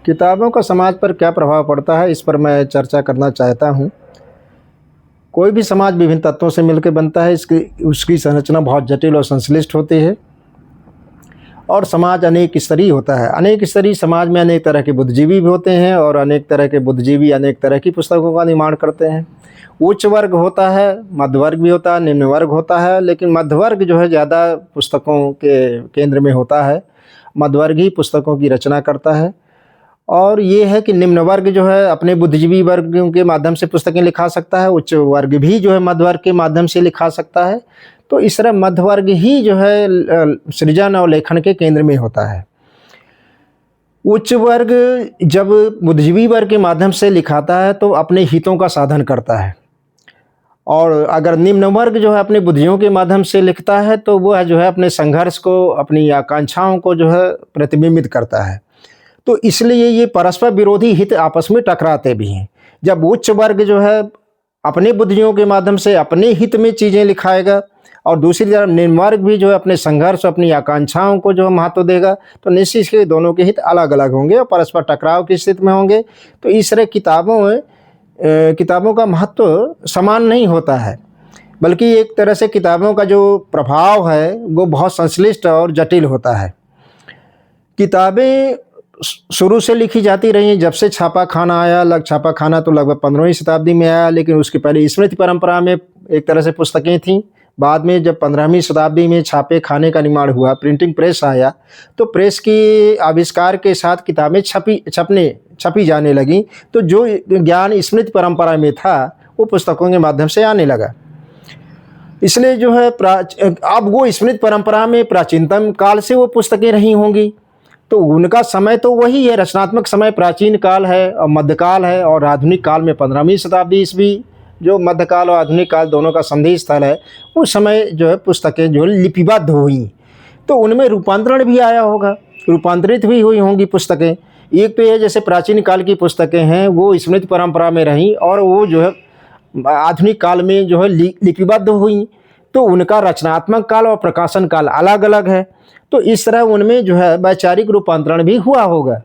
किताबों का समाज पर क्या प्रभाव पड़ता है, इस पर मैं चर्चा करना चाहता हूँ। कोई भी समाज विभिन्न तत्वों से मिलकर बनता है। इसकी उसकी संरचना बहुत जटिल और संश्लिष्ट होती है और समाज अनेक स्तरीय होता है। अनेक स्तरीय समाज में अनेक तरह के बुद्धिजीवी भी होते हैं और अनेक तरह के बुद्धिजीवी अनेक तरह की पुस्तकों का निर्माण करते हैं। उच्च वर्ग होता है, मध्य वर्ग भी होता है, निम्न वर्ग होता है, लेकिन मध्य वर्ग जो है ज़्यादा पुस्तकों के केंद्र में होता है। मध्य वर्ग ही पुस्तकों की रचना करता है। और ये है कि निम्न वर्ग जो है अपने बुद्धिजीवी वर्ग के माध्यम से पुस्तकें लिखा सकता है। उच्च वर्ग भी जो है मध्य वर्ग के माध्यम से लिखा सकता है। तो इस तरह मध्य वर्ग ही जो है सृजन और लेखन के केंद्र में होता है। उच्च वर्ग जब बुद्धिजीवी वर्ग के माध्यम से लिखाता है तो अपने हितों का साधन करता है, और अगर निम्न वर्ग जो है अपने बुद्धियों के माध्यम से लिखता है तो वह जो है अपने संघर्ष को, अपनी आकांक्षाओं को जो है प्रतिबिंबित करता है। तो इसलिए ये परस्पर विरोधी हित आपस में टकराते भी हैं। जब उच्च वर्ग जो है अपने बुद्धियों के माध्यम से अपने हित में चीज़ें लिखाएगा और दूसरी तरफ निम्न वर्ग भी जो है अपने संघर्ष, अपनी आकांक्षाओं को जो है महत्व देगा, तो निश्चित ही दोनों के हित अलग अलग होंगे और परस्पर टकराव की स्थिति में होंगे। तो इस तरह किताबों का महत्व समान नहीं होता है, बल्कि एक तरह से किताबों का जो प्रभाव है वो बहुत संश्लिष्ट और जटिल होता है। किताबें शुरू से लिखी जाती रही हैं। जब से छापा खाना आया, छापा खाना तो लगभग 15वीं शताब्दी में आया, लेकिन उसके पहले स्मृति परंपरा में एक तरह से पुस्तकें थीं। बाद में जब 15वीं शताब्दी में छापे खाने का निर्माण हुआ, प्रिंटिंग प्रेस आया, तो प्रेस की आविष्कार के साथ किताबें छपी जाने लगी। तो जो ज्ञान स्मृति परंपरा में था वो पुस्तकों के माध्यम से आने लगा। इसलिए जो है अब वो स्मृति परंपरा में प्राचीनतम काल से वो पुस्तकें रही होंगी, तो उनका समय तो वही है। रचनात्मक समय प्राचीन काल है और मध्यकाल है, और आधुनिक काल में 15वीं शताब्दी ईस्वी, जो मध्यकाल और आधुनिक काल दोनों का संधि स्थल है, उस समय जो है पुस्तकें जो लिपिबद्ध हुई, तो उनमें रूपांतरण भी आया होगा, रूपांतरित भी हुई होंगी पुस्तकें। एक तो ये जैसे प्राचीन काल की पुस्तकें हैं वो स्मृति परंपरा में रहीं और वो जो है आधुनिक काल में जो है लिपिबद्ध हुई, तो उनका रचनात्मक काल और प्रकाशन काल अलग अलग है। तो इस तरह उनमें जो है वैचारिक रूपांतरण भी हुआ होगा।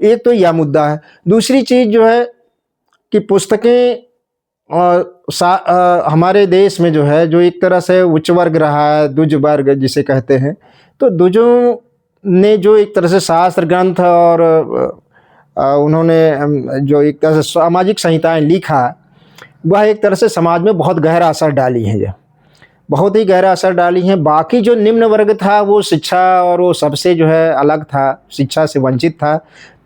एक तो यह मुद्दा है। दूसरी चीज़ जो है कि पुस्तकें हमारे देश में जो है, जो एक तरह से उच्च वर्ग रहा है, द्विज वर्ग जिसे कहते हैं, तो द्विजों ने जो एक तरह से शास्त्र ग्रंथ और उन्होंने जो एक तरह से सामाजिक संहिताएं लिखा, वह एक तरह से समाज में बहुत गहरा असर डाली हैं, बहुत ही गहरा असर डाली हैं। बाकी जो निम्न वर्ग था वो शिक्षा और वो सबसे जो है अलग था, शिक्षा से वंचित था,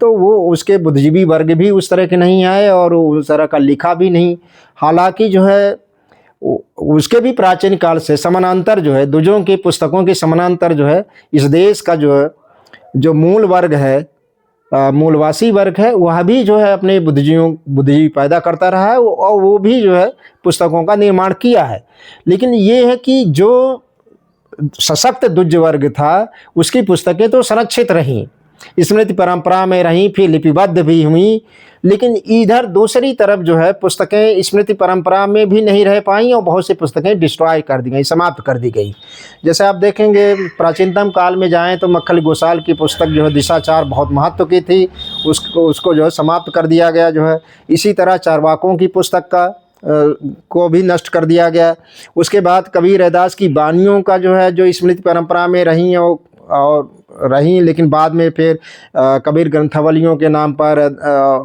तो वो उसके बुद्धिजीवी वर्ग भी उस तरह के नहीं आए और उस तरह का लिखा भी नहीं। हालांकि जो है उसके भी प्राचीन काल से समानांतर जो है, द्विजों की पुस्तकों के समानांतर जो है इस देश का जो मूल वर्ग है, मूलवासी वर्ग है, वह भी जो है अपने बुद्धिजीवी पैदा करता रहा है और वो भी जो है पुस्तकों का निर्माण किया है। लेकिन ये है कि जो सशक्त द्विज वर्ग था उसकी पुस्तकें तो संरक्षित रहीं, स्मृति परंपरा में रहीं, फिर लिपिबद्ध भी हुई, लेकिन इधर दूसरी तरफ जो है पुस्तकें स्मृति परंपरा में भी नहीं रह पाई और बहुत सी पुस्तकें डिस्ट्रॉय कर दी गई, समाप्त कर दी गई। जैसे आप देखेंगे प्राचीनतम काल में जाएं तो मक्खल गोसाल की पुस्तक जो है दिशाचार बहुत महत्व की थी, उसको जो है समाप्त कर दिया गया जो है। इसी तरह चारवाकों की पुस्तक को भी नष्ट कर दिया गया। उसके बाद कबीर रैदास की वाणियों का जो है, जो स्मृति परंपरा में रही और रहीं, लेकिन बाद में फिर कबीर ग्रंथावलियों के नाम पर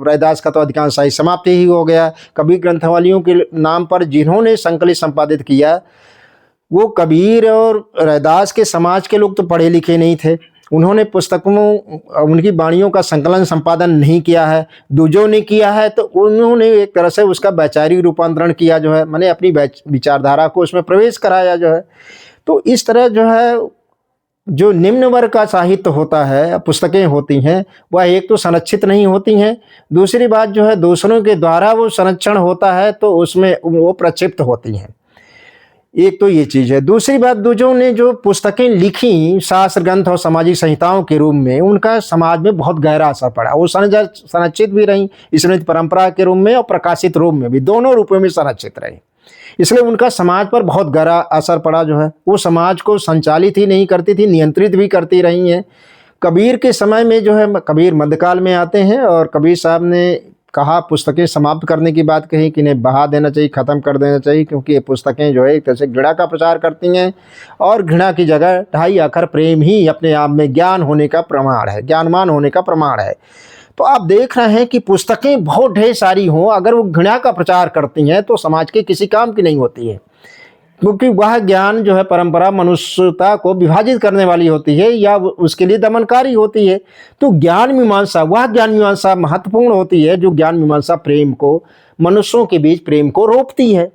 रैदास का तो अधिकांश साहित्य समाप्त ही हो गया। कबीर ग्रंथावलियों के नाम पर जिन्होंने संकलित संपादित किया वो कबीर और रैदास के समाज के लोग तो पढ़े लिखे नहीं थे, उन्होंने पुस्तकों, उनकी वाणियों का संकलन संपादन नहीं किया है, दूजों ने किया है, तो उन्होंने एक तरह से उसका वैचारिक रूपांतरण किया जो है, माने अपनी विचारधारा को उसमें प्रवेश कराया जो है। तो इस तरह जो है जो निम्न वर्ग का साहित्य होता है, पुस्तकें होती हैं, वह एक तो संरक्षित नहीं होती हैं, दूसरी बात जो है दूसरों के द्वारा वो संरक्षण होता है तो उसमें वो प्रक्षिप्त होती हैं। एक तो ये चीज़ है। दूसरी बात, दूजों ने जो पुस्तकें लिखी शास्त्र ग्रंथ और सामाजिक संहिताओं के रूप में, उनका समाज में बहुत गहरा असर पड़ा। वो संरक्षित भी रही स्मृति परंपरा के रूप में और प्रकाशित रूप में भी, दोनों रूपों में संरक्षित रही। इसलिए उनका समाज पर बहुत गहरा असर पड़ा जो है। वो समाज को संचालित ही नहीं करती थी, नियंत्रित भी करती रही हैं। कबीर के समय में जो है, कबीर मध्यकाल में आते हैं और कबीर साहब ने कहा, पुस्तकें समाप्त करने की बात कही कि इन्हें बहा देना चाहिए, ख़त्म कर देना चाहिए, क्योंकि ये पुस्तकें जो है एक तरह से घृणा का प्रचार करती हैं और घृणा की जगह ढाई आखर प्रेम ही अपने आप में ज्ञान होने का प्रमाण है, ज्ञानवान होने का प्रमाण है। तो आप देख रहे हैं कि पुस्तकें बहुत ढेर सारी हों, अगर वो घृणा का प्रचार करती हैं तो समाज के किसी काम की नहीं होती है, क्योंकि वह ज्ञान जो है परंपरा मनुष्यता को विभाजित करने वाली होती है या उसके लिए दमनकारी होती है। तो ज्ञान मीमांसा, वह ज्ञान मीमांसा महत्वपूर्ण होती है जो ज्ञान मीमांसा प्रेम को, मनुष्यों के बीच प्रेम को रोकती है।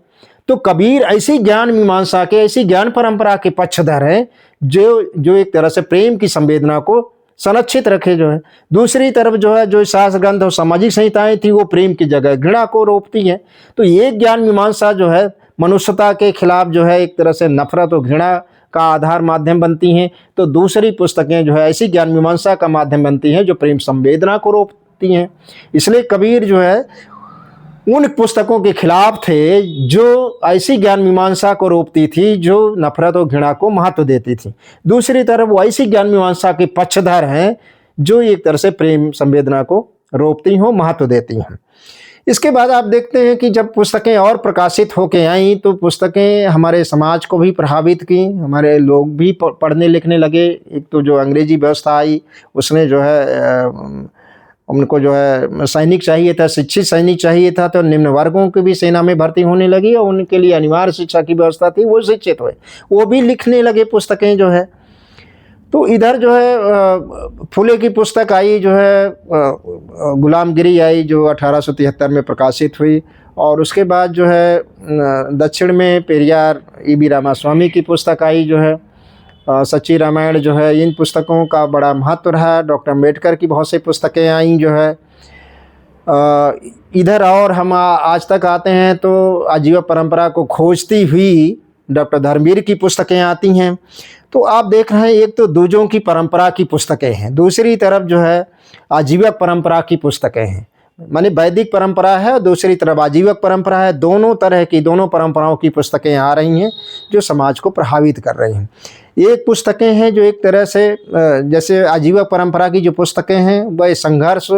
तो कबीर ऐसी ज्ञान मीमांसा के, ऐसी ज्ञान परंपरा के पक्षधर हैं जो एक तरह से प्रेम की संवेदना को संरक्षित रखे जो है। दूसरी तरफ जो है, जो शास्त्र ग्रंथ और सामाजिक संहिताएं थी वो प्रेम की जगह घृणा को रोकती हैं। तो ये ज्ञान मीमांसा जो है मनुष्यता के खिलाफ जो है एक तरह से नफरत और घृणा का आधार माध्यम बनती हैं, तो दूसरी पुस्तकें जो है ऐसी ज्ञान मीमांसा का माध्यम बनती हैं जो प्रेम संवेदना को रोकती हैं। इसलिए कबीर जो है उन पुस्तकों के खिलाफ थे जो ऐसी ज्ञान मीमांसा को रोकती थी, जो नफरत और घृणा को महत्व देती थी। दूसरी तरफ वो ऐसी ज्ञान मीमांसा के पक्षधर हैं जो एक तरह से प्रेम संवेदना को रोकती हों, महत्व देती हैं। इसके बाद आप देखते हैं कि जब पुस्तकें और प्रकाशित होके आईं तो पुस्तकें हमारे समाज को भी प्रभावित की, हमारे लोग भी पढ़ने लिखने लगे। एक तो जो अंग्रेजी व्यवस्था आई उसने जो है उनको जो है सैनिक चाहिए था, शिक्षित सैनिक चाहिए था, तो निम्न वर्गों की भी सेना में भर्ती होने लगी और उनके लिए अनिवार्य शिक्षा की व्यवस्था थी, वो शिक्षित हुए, वो भी लिखने लगे पुस्तकें जो है। तो इधर जो है फुले की पुस्तक आई जो है गुलामगिरी आई जो 1873 में प्रकाशित हुई, और उसके बाद जो है दक्षिण में पेरियार E.B. रामास्वामी की पुस्तक आई जो है सच्ची रामायण जो है। इन पुस्तकों का बड़ा महत्व रहा। डॉक्टर अम्बेडकर की बहुत सी पुस्तकें आई जो है। इधर और हम आज तक आते हैं तो आजीवन परंपरा को खोजती हुई डॉक्टर धर्मवीर की पुस्तकें आती हैं। तो आप देख रहे हैं एक तो दूजों की परंपरा की पुस्तकें हैं, दूसरी तरफ जो है आजीवक परंपरा की पुस्तकें हैं, माने वैदिक परंपरा है और दूसरी तरफ आजीवक परंपरा है। दोनों तरह की, दोनों परंपराओं की पुस्तकें आ रही हैं जो समाज को प्रभावित कर रही हैं। एक पुस्तकें हैं जो एक तरह से जैसे आजीवक परंपरा की जो पुस्तकें हैं वह संघर्ष,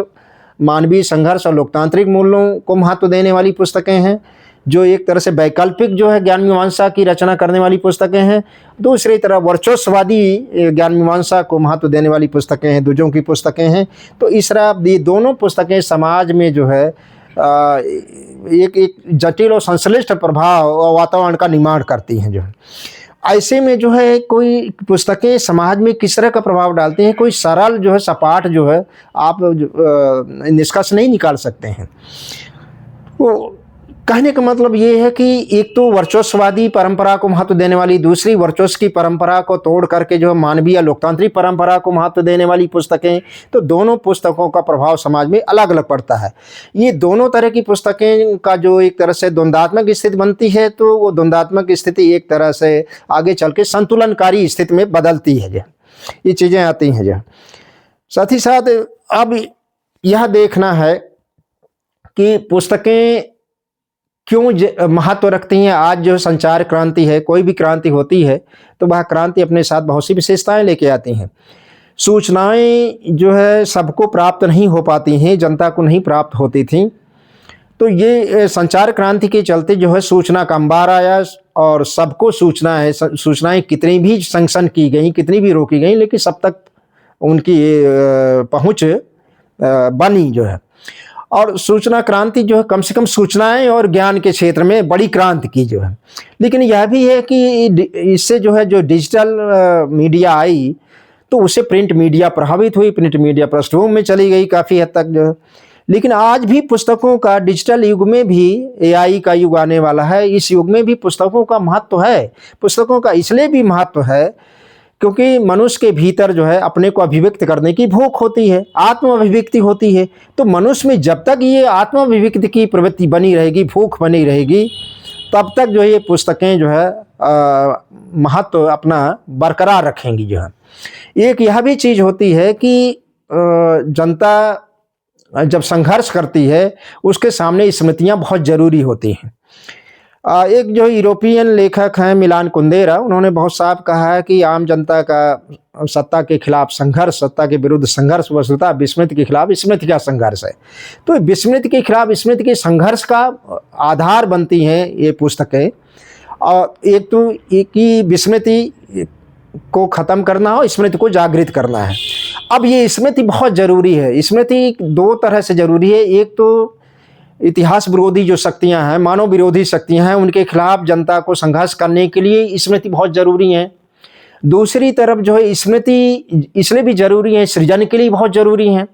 मानवीय संघर्ष और लोकतांत्रिक मूल्यों को महत्व देने वाली पुस्तकें हैं, जो एक तरह से वैकल्पिक जो है ज्ञान मीमांसा की रचना करने वाली पुस्तकें हैं। दूसरी तरफ वर्चस्ववादी ज्ञान मीमांसा को महत्व देने वाली पुस्तकें हैं, दूजों की पुस्तकें हैं। तो इस तरह ये दोनों पुस्तकें समाज में जो है एक जटिल और संश्लिष्ट प्रभाव और वातावरण का निर्माण करती हैं जो है। ऐसे में जो है कोई पुस्तकें समाज में किस तरह का प्रभाव डालती हैं, कोई सरल जो है सपाट जो है आप निष्कर्ष नहीं निकाल सकते हैं। वो कहने का मतलब ये है कि एक तो वर्चस्ववादी परंपरा को महत्व देने वाली, दूसरी वर्चस्व की परंपरा को तोड़ करके जो मानवीय लोकतांत्रिक परंपरा को महत्व देने वाली पुस्तकें, तो दोनों पुस्तकों का प्रभाव समाज में अलग अलग पड़ता है। ये दोनों तरह की पुस्तकें का जो एक तरह से द्वंद्वात्मक स्थिति बनती है, तो वो द्वंद्वात्मक स्थिति एक तरह से आगे चल के संतुलनकारी स्थिति में बदलती है जो ये चीज़ें आती हैं जो। साथ ही साथ अब यह देखना है कि पुस्तकें क्यों महत्व रखती हैं। आज जो संचार क्रांति है, कोई भी क्रांति होती है तो वह क्रांति अपने साथ बहुत सी विशेषताएं लेके आती हैं। सूचनाएं जो है सबको प्राप्त नहीं हो पाती हैं, जनता को नहीं प्राप्त होती थी। तो ये संचार क्रांति के चलते जो है सूचना का अंबार आया और सबको सूचना है। सूचनाएं कितनी भी सैंक्शन की गई, कितनी भी रोकी गई, लेकिन सब तक उनकी पहुँच बनी जो है। और सूचना क्रांति जो है कम से कम सूचनाएं और ज्ञान के क्षेत्र में बड़ी क्रांति की जो है। लेकिन यह भी है कि इससे जो है जो डिजिटल मीडिया आई तो उससे प्रिंट मीडिया प्रभावित हुई, प्रिंट मीडिया पृष्ठभूमि में चली गई काफ़ी हद तक जो है। लेकिन आज भी पुस्तकों का, डिजिटल युग में भी AI का युग आने वाला है, इस युग में भी पुस्तकों का महत्व है। पुस्तकों का इसलिए भी महत्व है क्योंकि मनुष्य के भीतर जो है अपने को अभिव्यक्त करने की भूख होती है, आत्म अभिव्यक्ति होती है। तो मनुष्य में जब तक ये आत्म अभिव्यक्ति की प्रवृत्ति बनी रहेगी, भूख बनी रहेगी, तब तक जो ये पुस्तकें जो है महत्व अपना बरकरार रखेंगी जो है। एक यह भी चीज़ होती है कि जनता जब संघर्ष करती है उसके सामने स्मृतियाँ बहुत ज़रूरी होती हैं। एक जो यूरोपियन लेखक हैं मिलान कुंदेरा, उन्होंने बहुत साफ कहा है कि आम जनता का सत्ता के खिलाफ संघर्ष, सत्ता के विरुद्ध संघर्ष वस्तुतः विस्मृति के खिलाफ स्मृति का संघर्ष है। तो विस्मृति के खिलाफ स्मृति के संघर्ष का आधार बनती हैं ये पुस्तकें। और एक तो एक ही विस्मृति को ख़त्म करना हो, स्मृति को जागृत करना है। अब ये स्मृति बहुत ज़रूरी है। स्मृति दो तरह से ज़रूरी है। एक तो इतिहास विरोधी जो शक्तियां हैं, मानव विरोधी शक्तियां हैं, उनके खिलाफ जनता को संघर्ष करने के लिए स्मृति बहुत ज़रूरी है। दूसरी तरफ जो है स्मृति इसलिए भी ज़रूरी है, सृजन के लिए बहुत ज़रूरी है।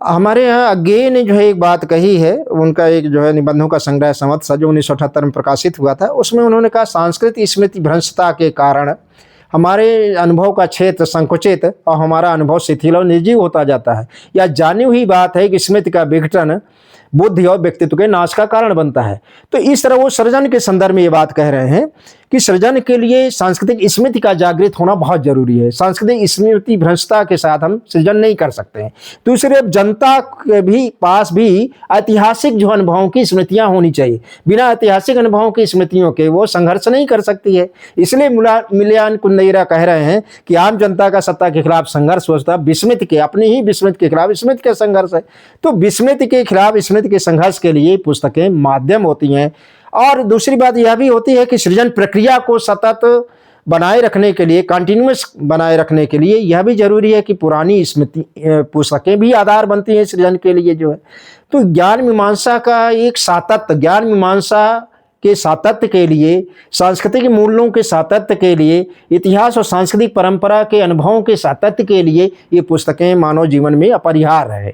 हमारे यहाँ अज्ञे ने जो है एक बात कही है, उनका एक जो है निबंधों का संग्रह संवत्सर जो 1978 में प्रकाशित हुआ था, उसमें उन्होंने कहा सांस्कृतिक स्मृति भ्रष्टता के कारण हमारे अनुभव का क्षेत्र संकुचित और हमारा अनुभव शिथिल और निर्जीव होता जाता है। यह जानी हुई बात है कि स्मृति का विघटन बुद्धि और व्यक्तित्व के नाश का कारण बनता है। तो इस तरह वो सृजन के संदर्भ में ये बात कह रहे हैं कि सृजन के लिए सांस्कृतिक स्मृति का जागृत होना बहुत जरूरी है। सांस्कृतिक स्मृति भ्रष्टता के साथ हम सृजन नहीं कर सकते हैं। दूसरे, जनता के भी पास भी ऐतिहासिक जो अनुभवों की स्मृतियां होनी चाहिए। बिना ऐतिहासिक अनुभवों की स्मृतियों के वो संघर्ष नहीं कर सकती है। इसलिए मिलान कुंदेरा कह रहे हैं कि आम जनता का सत्ता के खिलाफ संघर्ष होता है विस्मृति के, अपनी ही विस्मृति के खिलाफ स्मृति का संघर्ष है। तो विस्मृति के खिलाफ स्मृति के संघर्ष के लिए पुस्तकें माध्यम होती हैं। और दूसरी बात यह भी होती है कि सृजन प्रक्रिया को सतत बनाए रखने के लिए, कंटिन्यूअस बनाए रखने के लिए यह भी जरूरी है कि पुरानी स्मृति पुस्तकें भी आधार बनती हैं सृजन के लिए जो है। तो ज्ञान मीमांसा का एक सातत्य, ज्ञान मीमांसा के सातत्य के लिए, सांस्कृतिक मूल्यों के सातत्य के लिए, इतिहास और सांस्कृतिक परंपरा के अनुभवों के सातत्य के लिए ये पुस्तकें मानव जीवन में अपरिहार्य है।